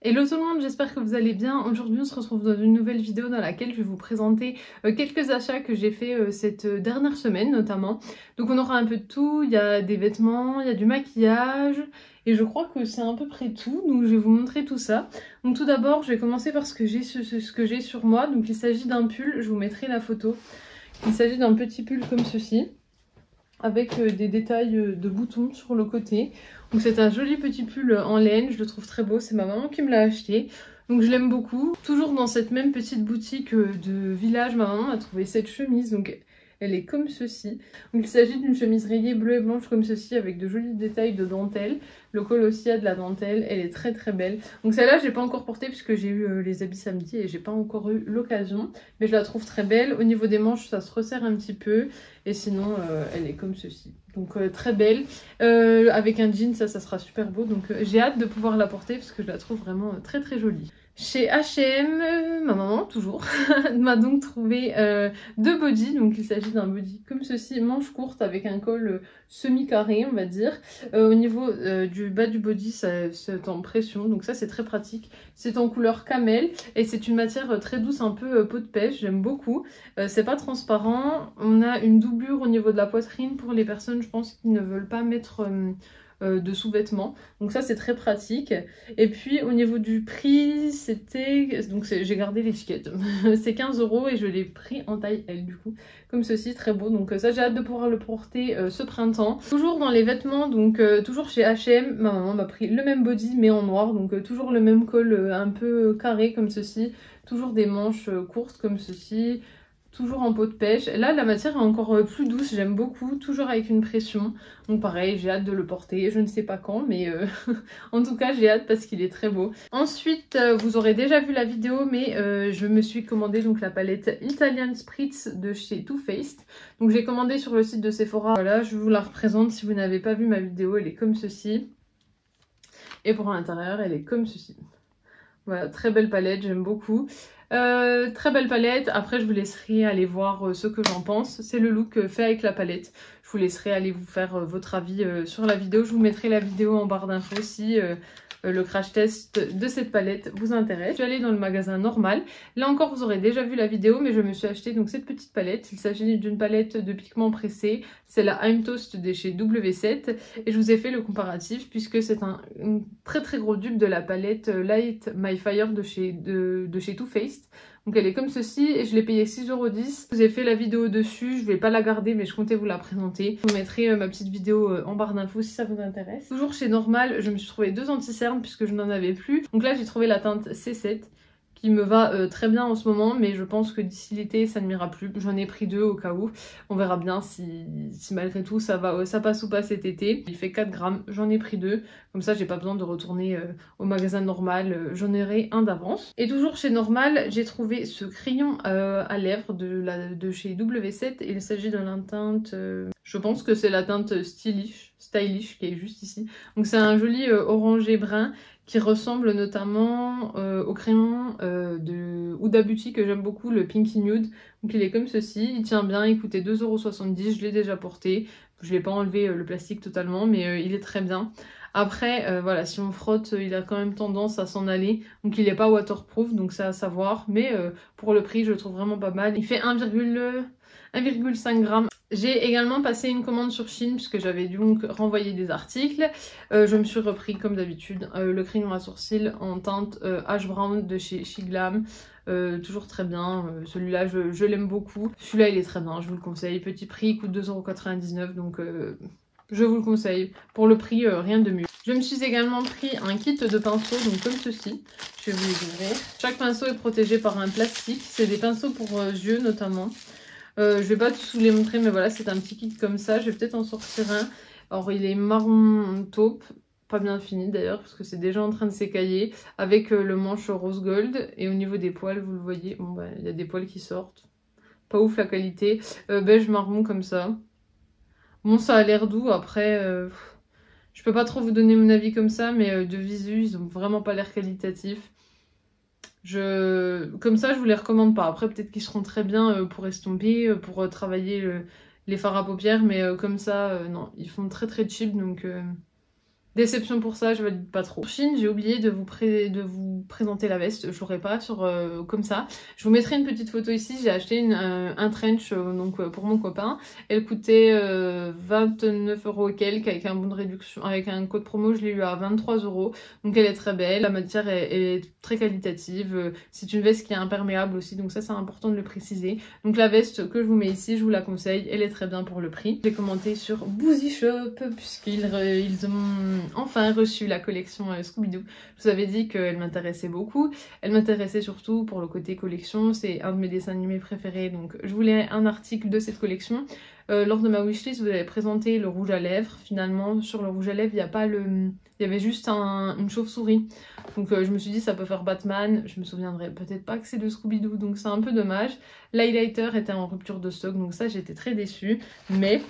Hello tout le monde, j'espère que vous allez bien. Aujourd'hui on se retrouve dans une nouvelle vidéo dans laquelle je vais vous présenter quelques achats que j'ai fait cette dernière semaine notamment. Donc on aura un peu de tout, il y a des vêtements, il y a du maquillage et je crois que c'est à peu près tout, donc je vais vous montrer tout ça. Donc tout d'abord je vais commencer par ce que j'ai sur moi. Donc il s'agit d'un pull, je vous mettrai la photo. Il s'agit d'un petit pull comme ceci, avec des détails de boutons sur le côté. Donc c'est un joli petit pull en laine, je le trouve très beau, c'est ma maman qui me l'a acheté. Donc je l'aime beaucoup. Toujours dans cette même petite boutique de village, ma maman a trouvé cette chemise, donc elle est comme ceci. Donc il s'agit d'une chemise rayée bleue et blanche comme ceci avec de jolis détails de dentelle. Le col aussi a de la dentelle, elle est très très belle. Donc celle-là j'ai pas encore portée puisque j'ai eu les habits samedi et j'ai pas encore eu l'occasion. Mais je la trouve très belle. Au niveau des manches ça se resserre un petit peu. Et sinon elle est comme ceci. Donc très belle. Avec un jean ça sera super beau. Donc j'ai hâte de pouvoir la porter parce que je la trouve vraiment très très jolie. Chez H&M, ma maman, toujours, m'a donc trouvé deux bodys. Donc il s'agit d'un body comme ceci, manche courte avec un col semi-carré, on va dire. Au niveau du bas du body, c'est en pression, donc ça c'est très pratique. C'est en couleur camel et c'est une matière très douce, un peu peau de pêche, j'aime beaucoup. C'est pas transparent. On a une doublure au niveau de la poitrine pour les personnes, je pense, qui ne veulent pas mettre de sous-vêtements. Donc ça c'est très pratique. Et puis au niveau du prix, c'était... Donc j'ai gardé l'étiquette. C'est 15 € et je l'ai pris en taille L du coup. Comme ceci, très beau. Donc ça j'ai hâte de pouvoir le porter ce printemps. Toujours dans les vêtements, donc toujours chez H&M, ma maman m'a pris le même body mais en noir. Donc toujours le même col un peu carré comme ceci. Toujours des manches courtes comme ceci. Toujours en peau de pêche. Là, la matière est encore plus douce, j'aime beaucoup. Toujours avec une pression. Donc pareil, j'ai hâte de le porter. Je ne sais pas quand, mais en tout cas, j'ai hâte parce qu'il est très beau. Ensuite, vous aurez déjà vu la vidéo, mais je me suis commandé donc la palette Italian Spritz de chez Too Faced. Donc j'ai commandé sur le site de Sephora. Voilà, je vous la représente. Si vous n'avez pas vu ma vidéo, elle est comme ceci. Et pour l'intérieur, elle est comme ceci. Voilà, très belle palette, j'aime beaucoup. Très belle palette. Après, je vous laisserai aller voir ce que j'en pense. C'est le look fait avec la palette. Je vous laisserai aller vous faire votre avis sur la vidéo. Je vous mettrai la vidéo en barre d'infos si le crash test de cette palette vous intéresse. Je suis allée dans le magasin normal. Là encore, vous aurez déjà vu la vidéo, mais je me suis acheté donc cette petite palette. Il s'agit d'une palette de pigments pressés. C'est la I'm Toast de chez W7. Et je vous ai fait le comparatif puisque c'est un très très gros dupe de la palette Light My Fire de chez Too Faced. Donc elle est comme ceci et je l'ai payée 6,10 €. Je vous ai fait la vidéo dessus, je vais pas la garder mais je comptais vous la présenter. Je vous mettrai ma petite vidéo en barre d'infos si ça vous intéresse. Toujours chez Normal, je me suis trouvé deux anti-cernes puisque je n'en avais plus. Donc là j'ai trouvé la teinte C7 qui me va très bien en ce moment, mais je pense que d'ici l'été ça ne m'ira plus. J'en ai pris deux au cas où. On verra bien si malgré tout ça passe ou pas cet été. Il fait 4 grammes, j'en ai pris deux. Comme ça j'ai pas besoin de retourner au magasin Normal, j'en aurai un d'avance. Et toujours chez Normal, j'ai trouvé ce crayon à lèvres de chez W7. Il s'agit de la teinte, je pense que c'est la teinte stylish qui est juste ici. Donc c'est un joli orangé brun qui ressemble notamment au crayon de Huda Beauty que j'aime beaucoup, le Pinky Nude. Donc il est comme ceci, il tient bien, il coûtait 2,70 €, je l'ai déjà porté. Je l'ai pas enlevé le plastique totalement, mais il est très bien. Après, voilà, si on frotte, il a quand même tendance à s'en aller. Donc il n'est pas waterproof, donc c'est à savoir. Mais pour le prix, je le trouve vraiment pas mal. Il fait 1,5 g. J'ai également passé une commande sur Shein puisque j'avais donc renvoyé des articles. Je me suis repris comme d'habitude le crayon à sourcils en teinte Ash Brown de chez Shiglam. Toujours très bien, celui-là je l'aime beaucoup. Celui-là il est très bien, je vous le conseille. Petit prix, il coûte 2,99 € donc je vous le conseille. Pour le prix, rien de mieux. Je me suis également pris un kit de pinceaux, donc comme ceci. Je vais vous les ouvrir. Chaque pinceau est protégé par un plastique. C'est des pinceaux pour yeux notamment. Je vais pas tous vous les montrer, mais voilà, c'est un petit kit comme ça. Je vais peut-être en sortir un. Alors, il est marron taupe, pas bien fini d'ailleurs, parce que c'est déjà en train de s'écailler, avec le manche rose gold. Et au niveau des poils, vous le voyez, bon, bah, il y a des poils qui sortent. Pas ouf la qualité. Beige marron comme ça. Bon, ça a l'air doux. Après, je peux pas trop vous donner mon avis comme ça, mais de visu, ils ont vraiment pas l'air qualitatifs. Comme ça, je vous les recommande pas. Après, peut-être qu'ils seront très bien pour estomper, pour travailler les fards à paupières, mais comme ça, non, ils font très très cheap, donc Déception pour ça, je valide pas trop. Chine, j'ai oublié de vous présenter la veste, je l'aurai pas comme ça. Je vous mettrai une petite photo ici, j'ai acheté un trench pour mon copain. Elle coûtait 29 € et quelques avec un bon de réduction, avec un code promo, je l'ai eu à 23 €. Donc elle est très belle, la matière est très qualitative. C'est une veste qui est imperméable aussi, donc ça c'est important de le préciser. Donc la veste que je vous mets ici, je vous la conseille, elle est très bien pour le prix. J'ai commenté sur Boozy Shop puisqu'ils ont enfin reçu la collection Scooby-Doo. Je vous avais dit qu'elle m'intéressait beaucoup. Elle m'intéressait surtout pour le côté collection. C'est un de mes dessins animés préférés. Donc je voulais un article de cette collection. Lors de ma wishlist, vous avez présenté le rouge à lèvres. Finalement, sur le rouge à lèvres, il n'y a pas le... Il y avait juste une chauve-souris. Donc je me suis dit ça peut faire Batman. Je me souviendrai peut-être pas que c'est de Scooby-Doo. Donc c'est un peu dommage. L'highlighter était en rupture de stock. Donc ça j'étais très déçue. Mais...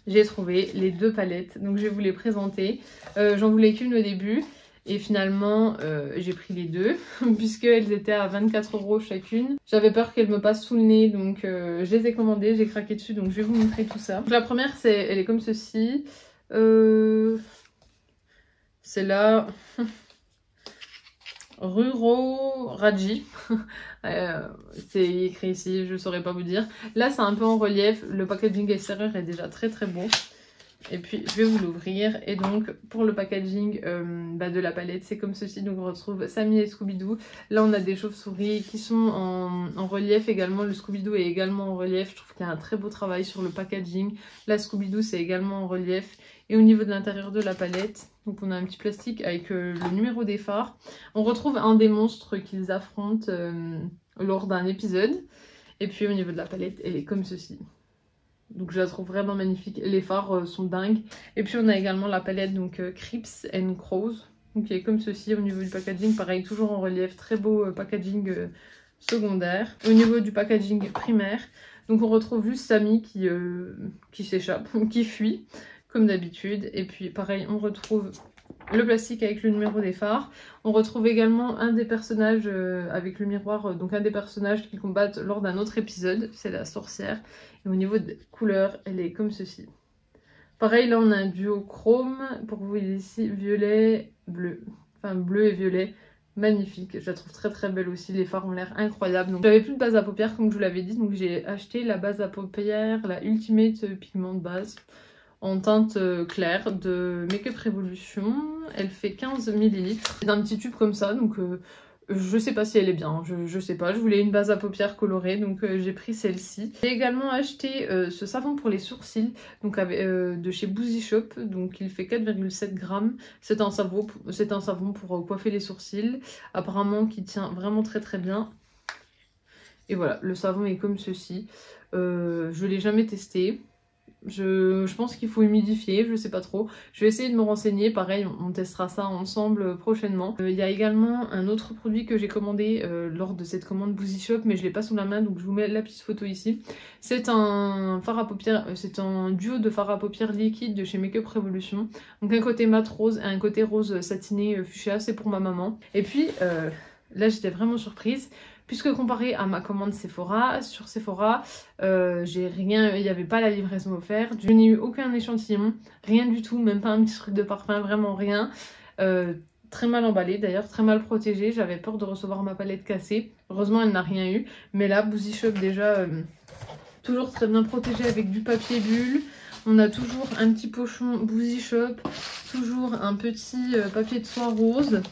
j'ai trouvé les deux palettes, donc je vais vous les présenter. J'en voulais qu'une au début et finalement j'ai pris les deux puisqu'elles étaient à 24 € chacune. J'avais peur qu'elles me passent sous le nez, donc je les ai commandées, j'ai craqué dessus, donc je vais vous montrer tout ça. Donc, la première, elle est comme ceci. C'est là... Ruro Raji. C'est écrit ici, je saurais pas vous dire. Là c'est un peu en relief, le packaging extérieur est déjà très très beau. Et puis je vais vous l'ouvrir. Et donc pour le packaging de la palette, c'est comme ceci. Donc on retrouve Sammy et Scooby-Doo. Là on a des chauves-souris qui sont en relief également. Le Scooby-Doo est également en relief. Je trouve qu'il y a un très beau travail sur le packaging. La Scooby-Doo c'est également en relief. Et au niveau de l'intérieur de la palette, donc on a un petit plastique avec le numéro des phares. On retrouve un des monstres qu'ils affrontent lors d'un épisode. Et puis au niveau de la palette, elle est comme ceci. Donc je la trouve vraiment magnifique. Les phares sont dingues. Et puis on a également la palette donc Crips and Crows. Donc qui est comme ceci au niveau du packaging. Pareil, toujours en relief. Très beau packaging secondaire. Au niveau du packaging primaire, donc on retrouve juste Sammy qui s'échappe, qui fuit. Comme d'habitude. Et puis pareil, on retrouve le plastique avec le numéro des phares. On retrouve également un des personnages avec le miroir, donc un des personnages qui combattent lors d'un autre épisode, c'est la sorcière. Et au niveau des couleurs, elle est comme ceci. Pareil, là on a un duo chrome, pour vous ici, violet, bleu. Enfin bleu et violet, magnifique. Je la trouve très très belle aussi, les phares ont l'air incroyables. Donc j'avais plus de base à paupières comme je vous l'avais dit, donc j'ai acheté la base à paupières, la Ultimate Pigment Base. En teinte claire de Make Up Revolution. Elle fait 15 ml. C'est un petit tube comme ça, donc je sais pas si elle est bien, je sais pas. Je voulais une base à paupières colorée, donc j'ai pris celle-ci. J'ai également acheté ce savon pour les sourcils, donc de chez Boozy Shop, donc il fait 4,7 grammes. C'est un savon pour coiffer les sourcils, apparemment qui tient vraiment très très bien. Et voilà, le savon est comme ceci. Je l'ai jamais testé. Je pense qu'il faut humidifier, je sais pas trop. Je vais essayer de me renseigner, pareil on testera ça ensemble prochainement. Il y a également un autre produit que j'ai commandé lors de cette commande Boozy Shop, mais je l'ai pas sous la main donc je vous mets la petite photo ici. C'est un fard à paupières, c'est un duo de fard à paupières liquide de chez Make Up Revolution. Donc un côté mat rose et un côté rose satiné fuchsia, c'est pour ma maman. Et puis là j'étais vraiment surprise. Puisque comparé à ma commande Sephora, sur Sephora, j'ai rien, il n'y avait pas la livraison offerte, je n'ai eu aucun échantillon, rien du tout, même pas un petit truc de parfum, vraiment rien. Très mal emballé d'ailleurs, très mal protégé, j'avais peur de recevoir ma palette cassée. Heureusement elle n'a rien eu, mais là Boozy Shop déjà toujours très bien protégé avec du papier bulle. On a toujours un petit pochon Boozy Shop, toujours un petit papier de soie rose.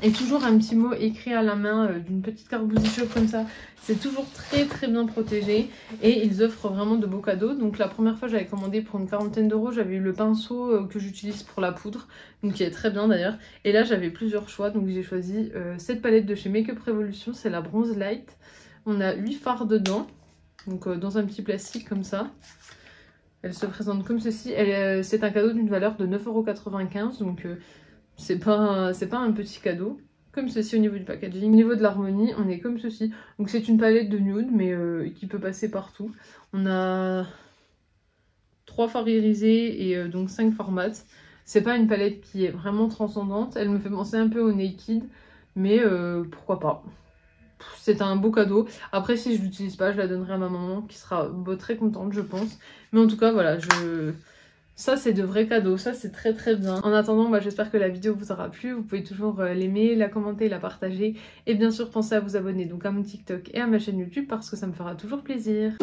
Et toujours un petit mot écrit à la main d'une petite carte Boozy Shop comme ça. C'est toujours très très bien protégé. Et ils offrent vraiment de beaux cadeaux. Donc la première fois j'avais commandé pour une quarantaine d'euros. J'avais eu le pinceau que j'utilise pour la poudre. Donc qui est très bien d'ailleurs. Et là j'avais plusieurs choix. Donc j'ai choisi cette palette de chez Make Up Revolution. C'est la Bronze Light. On a 8 fards dedans. Donc dans un petit plastique comme ça. Elle se présente comme ceci. C'est un cadeau d'une valeur de 9,95 €. Donc... c'est pas un petit cadeau. Comme ceci au niveau du packaging. Au niveau de l'harmonie, on est comme ceci. Donc c'est une palette de nude, mais qui peut passer partout. On a 3 fards irisés et donc 5 fards mat. C'est pas une palette qui est vraiment transcendante. Elle me fait penser un peu au Naked, mais pourquoi pas. C'est un beau cadeau. Après, si je l'utilise pas, je la donnerai à ma maman qui sera très contente, je pense. Mais en tout cas, voilà, Ça c'est de vrais cadeaux, ça c'est très très bien. En attendant, j'espère que la vidéo vous aura plu, vous pouvez toujours l'aimer, la commenter, la partager et bien sûr pensez à vous abonner donc à mon TikTok et à ma chaîne YouTube parce que ça me fera toujours plaisir.